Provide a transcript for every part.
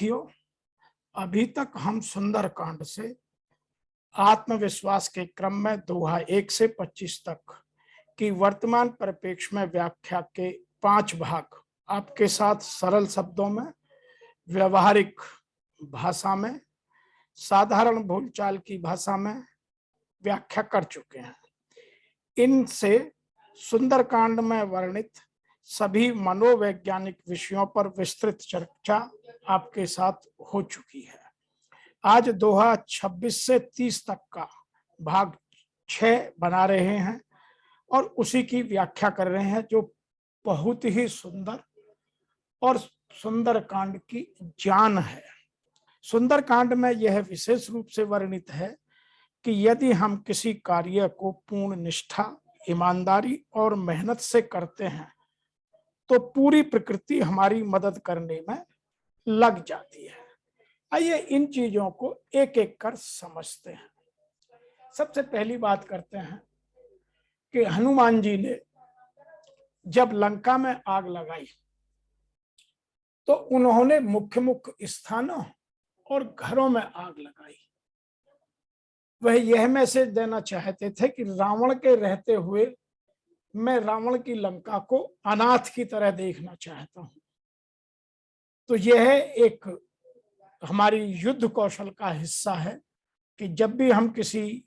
साथियों, अभी तक हम सुंदरकांड से आत्मविश्वास के क्रम में दोहा 1 से 25 तक की वर्तमान परिप्रेक्ष्य में व्याख्या के 5 भाग आपके साथ सरल शब्दों में, व्यवहारिक भाषा में, साधारण बोलचाल की भाषा में व्याख्या कर चुके हैं। इनसे सुंदरकांड में वर्णित सभी मनोवैज्ञानिक विषयों पर विस्तृत चर्चा आपके साथ हो चुकी है। आज दोहा 26 से 30 तक का भाग 6 बना रहे हैं और उसी की व्याख्या कर रहे हैं, जो बहुत ही सुंदर और सुंदरकांड की जान है। सुंदरकांड में यह विशेष रूप से वर्णित है कि यदि हम किसी कार्य को पूर्ण निष्ठा, ईमानदारी और मेहनत से करते हैं तो पूरी प्रकृति हमारी मदद करने में लग जाती है। आइए इन चीजों को एक एक कर समझते हैं। सबसे पहली बात करते हैं कि हनुमान जी ने जब लंका में आग लगाई तो उन्होंने मुख्य मुख्य स्थानों और घरों में आग लगाई। वह यह मैसेज देना चाहते थे कि रावण के रहते हुए मैं रावण की लंका को अनाथ की तरह देखना चाहता हूं। तो यह एक हमारी युद्ध कौशल का हिस्सा है कि जब भी हम किसी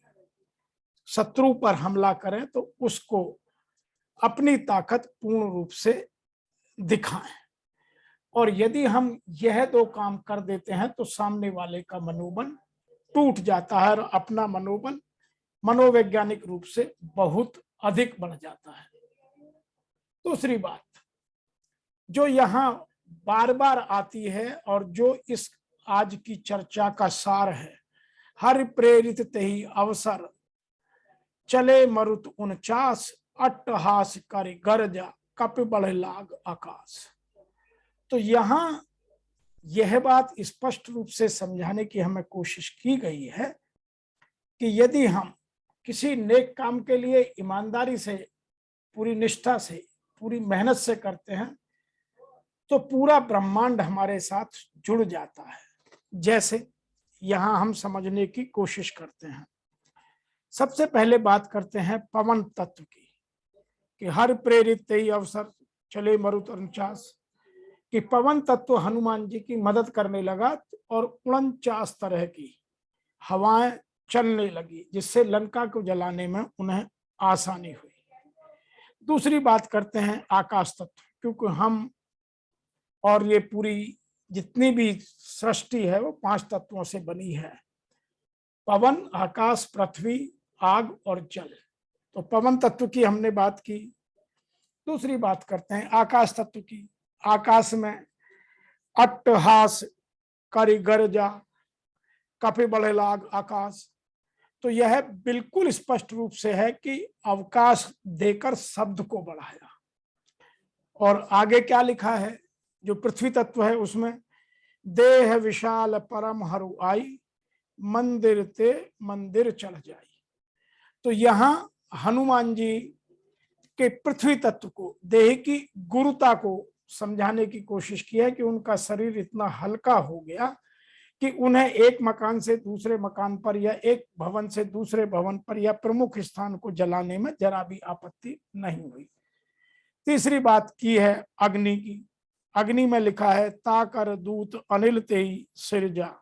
शत्रु पर हमला करें तो उसको अपनी ताकत पूर्ण रूप से दिखाएं, और यदि हम यह 2 काम कर देते हैं तो सामने वाले का मनोबल टूट जाता है और अपना मनोबल मनोवैज्ञानिक रूप से बहुत अधिक बढ़ जाता है। दूसरी बात जो यहाँ बार बार आती है और जो इस आज की चर्चा का सार है, हर प्रेरित तेहि अवसर चले मरुत 49 अट्टहास कर गर्जा कप बढ़ लाग आकाश। तो यहाँ यह बात स्पष्ट रूप से समझाने की हमें कोशिश की गई है कि यदि हम किसी नेक काम के लिए ईमानदारी से, पूरी निष्ठा से, पूरी मेहनत से करते हैं तो पूरा ब्रह्मांड हमारे साथ जुड़ जाता है। जैसे यहां हम समझने की कोशिश करते हैं। सबसे पहले बात करते हैं पवन तत्व की कि हर प्रेरित तेई अवसर चले मरुत 49 कि पवन तत्व हनुमान जी की मदद करने लगा और 49 तरह की हवाएं चलने लगी, जिससे लंका को जलाने में उन्हें आसानी हुई। दूसरी बात करते हैं आकाश तत्व, क्योंकि हम और ये पूरी जितनी भी सृष्टि है वो 5 तत्वों से बनी है: पवन, आकाश, पृथ्वी, आग और जल। तो पवन तत्व की हमने बात की। दूसरी बात करते हैं आकाश तत्व की। आकाश में अट्टहास करि गर्जा कपि बढ़े लाग आकाश। तो यह बिल्कुल स्पष्ट रूप से है कि अवकाश देकर शब्द को बढ़ाया। और आगे क्या लिखा है, जो पृथ्वी तत्व है उसमें देह विशाल परम हरु आई मंदिर ते मंदिर चढ़ जाई। तो यहाँ हनुमान जी के पृथ्वी तत्व को, देह की गुरुता को समझाने की कोशिश की है कि उनका शरीर इतना हल्का हो गया कि उन्हें एक मकान से दूसरे मकान पर या एक भवन से दूसरे भवन पर या प्रमुख स्थान को जलाने में जरा भी आपत्ति नहीं हुई। तीसरी बात की है अग्नि की। अग्नि में लिखा है ताकर दूत अनिल तेई सिरजा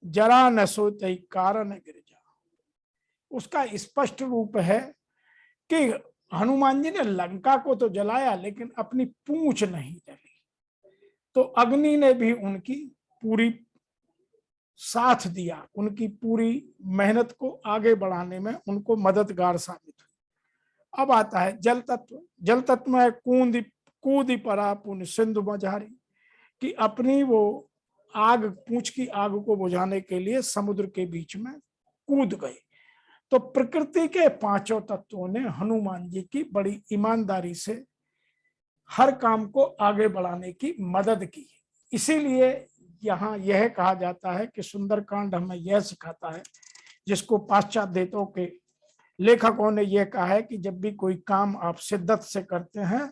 जरा न सो तेई कारण गिरजा। उसका स्पष्ट रूप है कि हनुमान जी ने लंका को तो जलाया लेकिन अपनी पूंछ नहीं जली। तो अग्नि ने भी उनकी पूरी साथ दिया, उनकी पूरी मेहनत को आगे बढ़ाने में उनको मददगार साबित हुई। अब आता है जल तत्व। जल तत्व में कूदी परा पुन सिंधु मझारी कि अपनी वो आग, पूंछ की आग को बुझाने के लिए समुद्र के बीच में कूद गए। तो प्रकृति के 5 तत्वों ने हनुमान जी की बड़ी ईमानदारी से हर काम को आगे बढ़ाने की मदद की। इसीलिए यहाँ यह कहा जाता है कि सुंदरकांड हमें यह सिखाता है, जिसको पाश्चात्य देवों के लेखकों ने यह कहा है कि जब भी कोई काम आप शिद्दत से करते हैं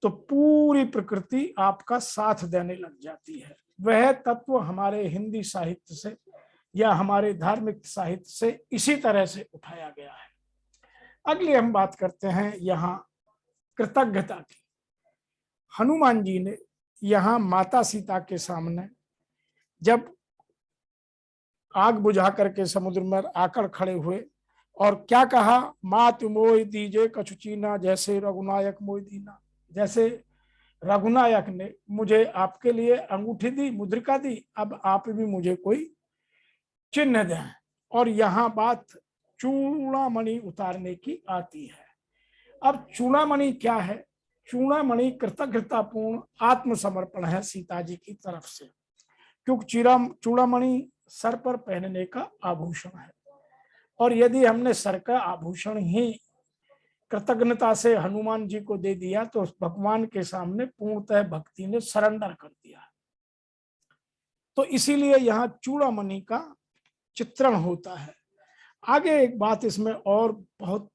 तो पूरी प्रकृति आपका साथ देने लग जाती है। वह तत्व हमारे हिंदी साहित्य से या हमारे धार्मिक साहित्य से इसी तरह से उठाया गया है। अगली हम बात करते हैं यहाँ कृतज्ञता की। हनुमान जी ने यहाँ माता सीता के सामने जब आग बुझा करके समुद्र में आकर खड़े हुए और क्या कहा, मात मोह दीजे कछु चीना, जैसे रघुनायक मोह दीना। जैसे रघुनायक ने मुझे आपके लिए अंगूठी दी, मुद्रिका दी, अब आप भी मुझे कोई चिन्ह दें। और यहाँ बात चूड़ामणि उतारने की आती है। अब चूड़ामणि क्या है? चूड़ामणि कृतज्ञतापूर्ण आत्मसमर्पण है सीता जी की तरफ से, क्योंकि चूड़ामणि सर पर पहनने का आभूषण है। और यदि हमने सर का आभूषण ही कृतज्ञता से हनुमान जी को दे दिया तो भगवान के सामने पूर्णतः भक्ति ने सरेंडर कर दिया। तो इसीलिए यहाँ चूड़ामणि का चित्रण होता है। आगे एक बात इसमें और बहुत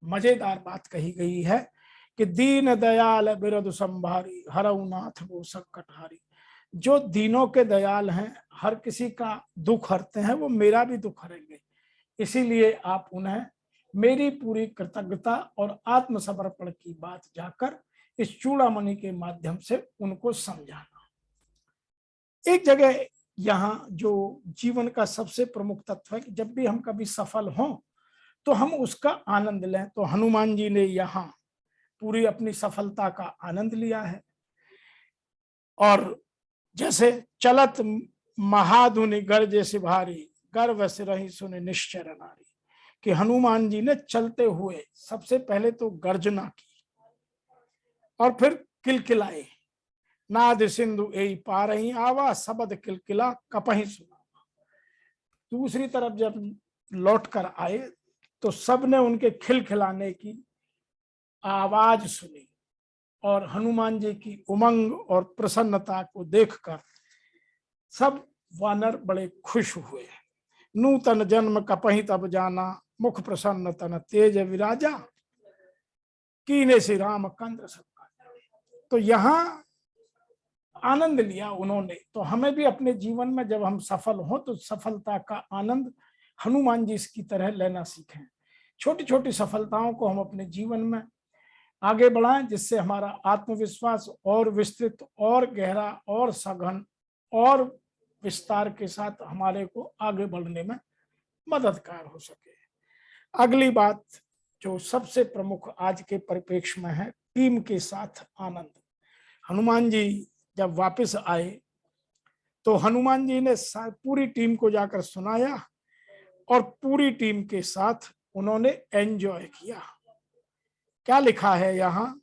मजेदार बात कही गई है कि दीन दयाल बिरधु संभारी, हरऊ नाथ वो संकटहारी। जो दीनों के दयाल हैं, हर किसी का दुख हरते हैं, वो मेरा भी दुख हरेंगे। इसीलिए आप उन्हें मेरी पूरी कृतज्ञता और आत्मसमर्पण की बात जाकर इस चूड़ामणि के माध्यम से उनको समझाना। एक जगह यहाँ जो जीवन का सबसे प्रमुख तत्व है कि जब भी हम कभी सफल हों तो हम उसका आनंद लें। तो हनुमान जी ने यहाँ पूरी अपनी सफलता का आनंद लिया है। और जैसे चलत महाधुनि गर्जे से भारी, गर्व से रही सुने निश्चर नारी, कि हनुमान जी ने चलते हुए सबसे पहले तो गर्जना की और फिर किलकिलाए, नाद सिंधु एई पारही आवा, सबद किलकिला कपही सुना। दूसरी तरफ जब लौट कर आए तो सबने उनके खिलखिलाने की आवाज सुनी और हनुमान जी की उमंग और प्रसन्नता को देखकर सब वानर बड़े खुश हुए। नूतन जन्म कपहि तब जाना, मुख प्रसन्न तन तेज विराजा, कीने से राम कंद्र सबका। तो यहाँ आनंद लिया उन्होंने। तो हमें भी अपने जीवन में जब हम सफल हो तो सफलता का आनंद हनुमान जी की तरह लेना सीखें। छोटी छोटी सफलताओं को हम अपने जीवन में आगे बढ़ाएं, जिससे हमारा आत्मविश्वास और विस्तृत और गहरा और सघन और विस्तार के साथ हमारे को आगे बढ़ने में मददगार हो सके। अगली बात जो सबसे प्रमुख आज के परिप्रेक्ष्य में है, टीम के साथ आनंद। हनुमान जी जब वापस आए तो हनुमान जी ने पूरी टीम को जाकर सुनाया और पूरी टीम के साथ उन्होंने एंजॉय किया। क्या लिखा है यहाँ,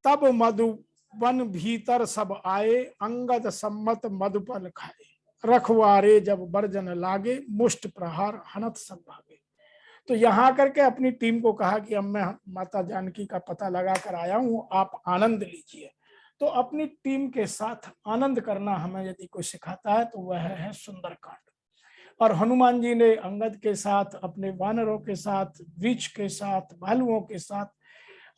तब मधुबन भीतर सब आए, अंगद सम्मत मधुपल खाए, रखवारे जब बर्जन लागे, मुष्ट प्रहार हनत सब भागे। तो यहाँ करके अपनी टीम को कहा कि अब मैं माता जानकी का पता लगा कर आया हूँ, आप आनंद लीजिए। तो अपनी टीम के साथ आनंद करना हमें यदि कोई सिखाता है तो वह है सुंदरकांड। और हनुमान जी ने अंगद के साथ, अपने वानरों के साथ, वृक्ष के साथ, भालुओं के साथ,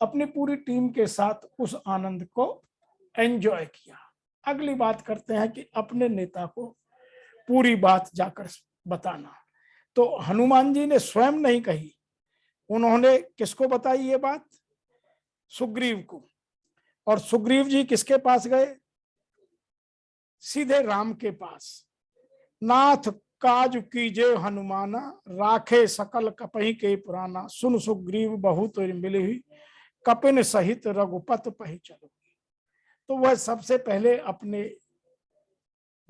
अपनी पूरी टीम के साथ उस आनंद को एंजॉय किया। अगली बात करते हैं कि अपने नेता को पूरी बात जाकर बताना। तो हनुमान जी ने स्वयं नहीं कही, उन्होंने किसको बताई ये बात? सुग्रीव को। और सुग्रीव जी किसके पास गए? सीधे राम के पास। नाथ काज कीजे हनुमाना, राखे सकल कपहि के पुराना, सुन सुग्रीव बहुत मिली, कपिन सहित रघुपत पहि चलो। तो वह सबसे पहले अपने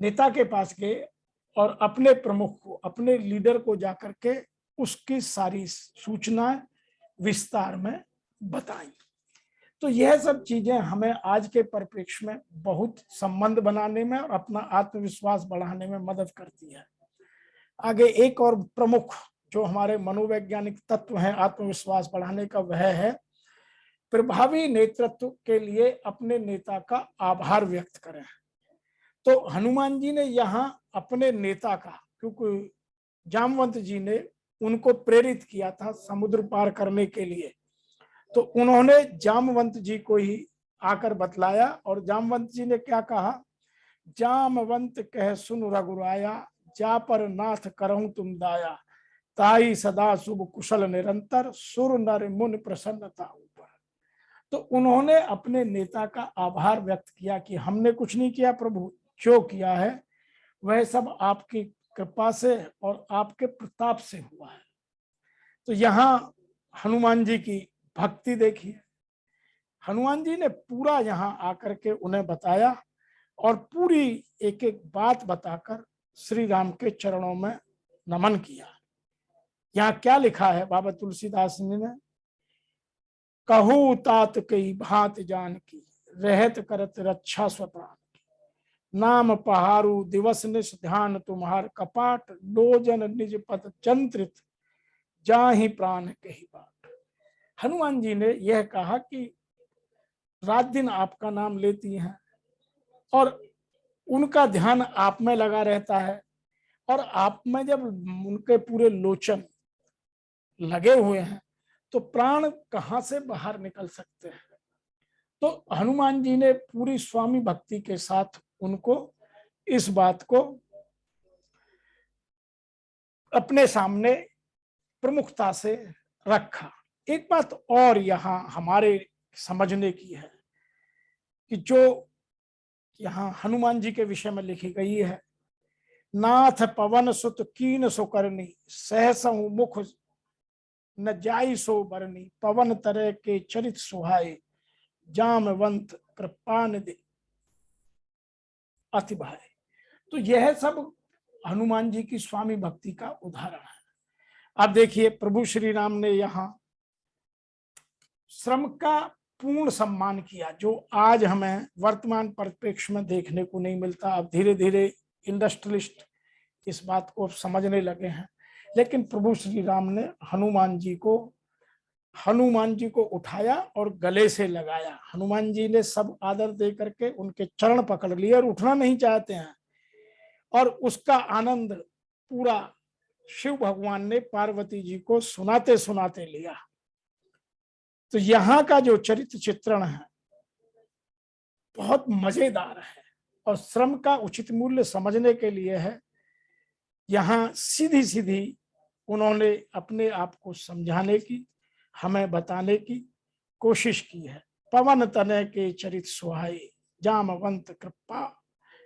नेता के पास गए और अपने प्रमुख को, अपने लीडर को जाकर के उसकी सारी सूचना विस्तार में बताई। तो यह सब चीजें हमें आज के परिप्रेक्ष्य में बहुत संबंध बनाने में और अपना आत्मविश्वास बढ़ाने में मदद करती है। आगे एक और प्रमुख जो हमारे मनोवैज्ञानिक तत्व हैं आत्मविश्वास बढ़ाने का, वह है प्रभावी नेतृत्व के लिए अपने नेता का आभार व्यक्त करें। तो हनुमान जी ने यहाँ अपने नेता का, क्योंकि जामवंत जी ने उनको प्रेरित किया था समुद्र पार करने के लिए, तो उन्होंने जामवंत जी को ही आकर बतलाया और जामवंत जी ने क्या कहा, जामवंत कह सुन रघुराया, जा पर नाथ करहूं तुम दाया, ताई सदा शुभ कुशल निरंतर, सुर नर मुनि प्रसन्नता ऊपर। तो उन्होंने अपने नेता का आभार व्यक्त किया कि हमने कुछ नहीं किया प्रभु, जो किया है वह सब आपकी कृपा से और आपके प्रताप से हुआ है। तो यहाँ हनुमान जी की भक्ति देखिए, हनुमान जी ने पूरा यहाँ आकर के उन्हें बताया और पूरी एक एक बात बताकर श्री राम के चरणों में नमन किया। यहाँ क्या लिखा है बाबा तुलसीदास जी ने, कहू तात कई भांत जान की, रहत करत रक्षा स्वप्राण की, नाम पहारू दिवस निश ध्यान तुम्हार, कपाट लोजन निज पद चंत्रित, जाहि प्राण कही बाट। हनुमान जी ने यह कहा कि रात दिन आपका नाम लेती हैं और उनका ध्यान आप में लगा रहता है, और आप में जब उनके पूरे लोचन लगे हुए हैं तो प्राण कहां से बाहर निकल सकते हैं। तो हनुमान जी ने पूरी स्वामी भक्ति के साथ उनको इस बात को अपने सामने प्रमुखता से रखा। एक बात और यहाँ हमारे समझने की है कि जो यहाँ हनुमान जी के विषय में लिखी गई है, नाथ पवन सुत कीन सुकरनी, सहसहु मुख न जाई सो बरनी, पवन तरह के चरित सुहाए, जामवंत कृपानिधि अति भाए। तो यह सब हनुमान जी की स्वामी भक्ति का उदाहरण है। अब देखिए प्रभु श्री राम ने यहाँ श्रम का पूर्ण सम्मान किया, जो आज हमें वर्तमान परिप्रेक्ष्य में देखने को नहीं मिलता। अब धीरे धीरे इंडस्ट्रियलिस्ट इस बात को समझने लगे हैं, लेकिन प्रभु श्री राम ने हनुमान जी को उठाया और गले से लगाया। हनुमान जी ने सब आदर दे करके उनके चरण पकड़ लिए और उठना नहीं चाहते हैं, और उसका आनंद पूरा शिव भगवान ने पार्वती जी को सुनाते सुनाते लिया। तो यहाँ का जो चरित्र चित्रण है बहुत मजेदार है, और श्रम का उचित मूल्य समझने के लिए है। यहाँ सीधी सीधी उन्होंने अपने आप को समझाने की, हमें बताने की कोशिश की है। पवन तनय के चरित सुहाए, जामवंत कृपा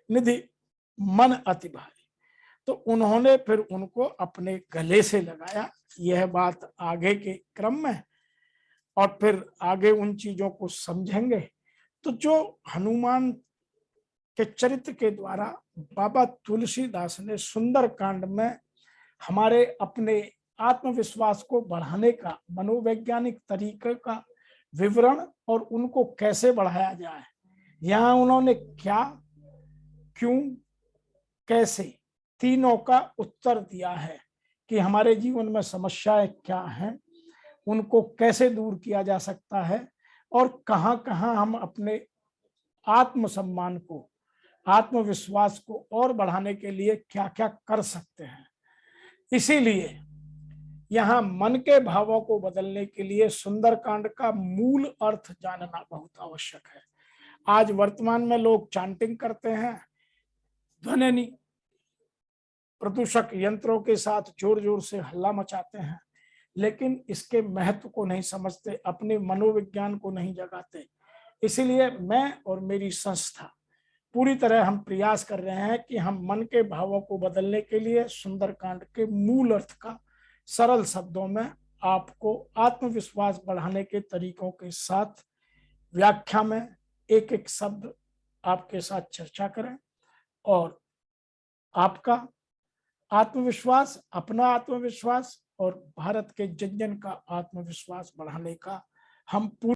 निधि मन अति भाई। तो उन्होंने फिर उनको अपने गले से लगाया। यह बात आगे के क्रम में, और फिर आगे उन चीजों को समझेंगे। तो जो हनुमान के चरित्र के द्वारा बाबा तुलसीदास ने सुंदर कांड में हमारे अपने आत्मविश्वास को बढ़ाने का मनोवैज्ञानिक तरीके का विवरण और उनको कैसे बढ़ाया जाए, यहाँ उन्होंने क्या, क्यों, कैसे तीनों का उत्तर दिया है कि हमारे जीवन में समस्याएं क्या हैं, उनको कैसे दूर किया जा सकता है, और कहां कहां हम अपने आत्मसम्मान को, आत्मविश्वास को और बढ़ाने के लिए क्या क्या कर सकते हैं। इसीलिए यहाँ मन के भावों को बदलने के लिए सुंदरकांड का मूल अर्थ जानना बहुत आवश्यक है। आज वर्तमान में लोग चांटिंग करते हैं, ध्वनि प्रदूषक यंत्रों के साथ जोर जोर से हल्ला मचाते हैं, लेकिन इसके महत्व को नहीं समझते, अपने मनोविज्ञान को नहीं जगाते। इसीलिए मैं और मेरी संस्था पूरी तरह हम प्रयास कर रहे हैं कि हम मन के भावों को बदलने के लिए सुंदरकांड के मूल अर्थ का सरल शब्दों में आपको आत्मविश्वास बढ़ाने के तरीकों के साथ व्याख्या में एक एक शब्द आपके साथ चर्चा करें, और आपका आत्मविश्वास, अपना आत्मविश्वास और भारत के जन जन का आत्मविश्वास बढ़ाने का हम पूरी